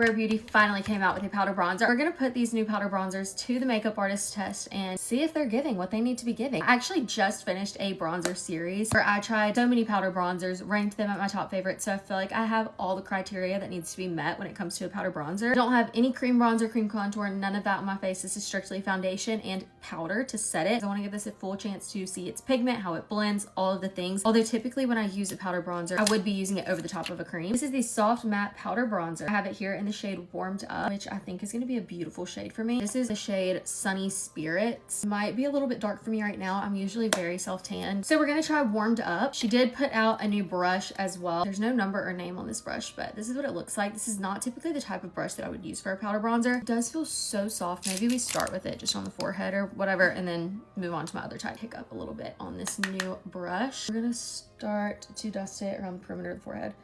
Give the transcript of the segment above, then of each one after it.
Rare Beauty finally came out with a powder bronzer. We're gonna put these new powder bronzers to the makeup artist test and see if they're giving what they need to be giving. I actually just finished a bronzer series where I tried so many powder bronzers, ranked them at my top favorites, so I feel like I have all the criteria that needs to be met when it comes to a powder bronzer. I don't have any cream bronzer, cream contour, none of that on my face. This is strictly foundation and powder to set it. I want to give this a full chance to see its pigment, how it blends, all of the things. Although typically when I use a powder bronzer, I would be using it over the top of a cream. This is the Soft Matte Powder Bronzer. I have it here in the shade Warmed Up, which I think is going to be a beautiful shade for me. This is the shade Sunny Spirits. Might be a little bit dark for me right now. I'm usually very self-tanned. So we're going to try Warmed Up. She did put out a new brush as well. There's no number or name on this brush, but this is what it looks like. This is not typically the type of brush that I would use for a powder bronzer. It does feel so soft. Maybe we start with it just on the forehead or whatever, and then move on to my other type. Pick up a little bit on this new brush. We're going to start to dust it around the perimeter of the forehead.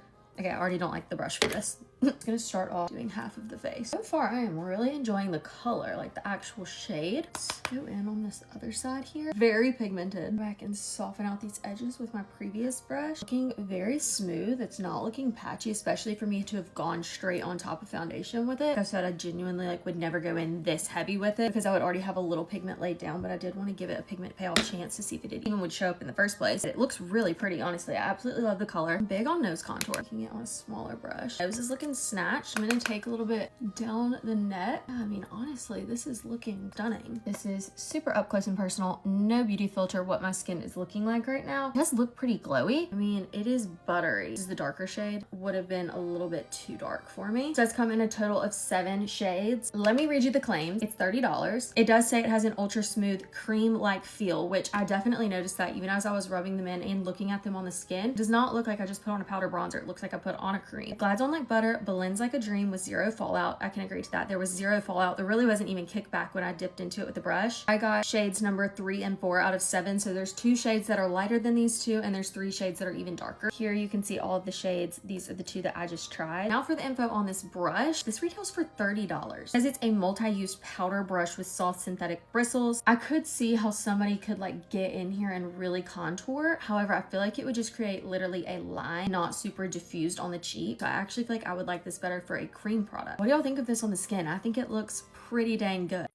Okay, I already don't like the brush for this. I'm gonna start off doing half of the face. So far, I am really enjoying the color, like the actual shade. Let's go in on this other side here. Very pigmented. Back and soften out these edges with my previous brush. Looking very smooth. It's not looking patchy, especially for me to have gone straight on top of foundation with it. Like I said, I genuinely would never go in this heavy with it because I would already have a little pigment laid down, but I did want to give it a pigment payoff chance to see if it even would show up in the first place. It looks really pretty, honestly. I absolutely love the color. I'm big on nose contour. Making it on a smaller brush. Nose is looking snatched. I'm gonna take a little bit down the neck. I mean, honestly, this is looking stunning. This is super up close and personal. No beauty filter what my skin is looking like right now. It does look pretty glowy. I mean, it is buttery. This is the darker shade. Would have been a little bit too dark for me. So it's come in a total of 7 shades. Let me read you the claims. It's $30. It does say it has an ultra smooth cream-like feel, which I definitely noticed that even as I was rubbing them in and looking at them on the skin. It does not look like I just put on a powder bronzer. It looks like I put on a cream. It glides on like butter, blends like a dream with zero fallout. I can agree to that. There was zero fallout. There really wasn't even kickback when I dipped into it with the brush. I got shades number 3 and 4 out of 7. So there's 2 shades that are lighter than these 2, and there's 3 shades that are even darker. Here you can see all of the shades. These are the 2 that I just tried. Now for the info on this brush. This retails for $30. As it's a multi-use powder brush with soft synthetic bristles. I could see how somebody could like get in here and really contour. However, I feel like it would just create literally a line, not super diffused on the cheek. So I actually feel like I would like this better for a cream product. What do y'all think of this on the skin? I think it looks pretty dang good.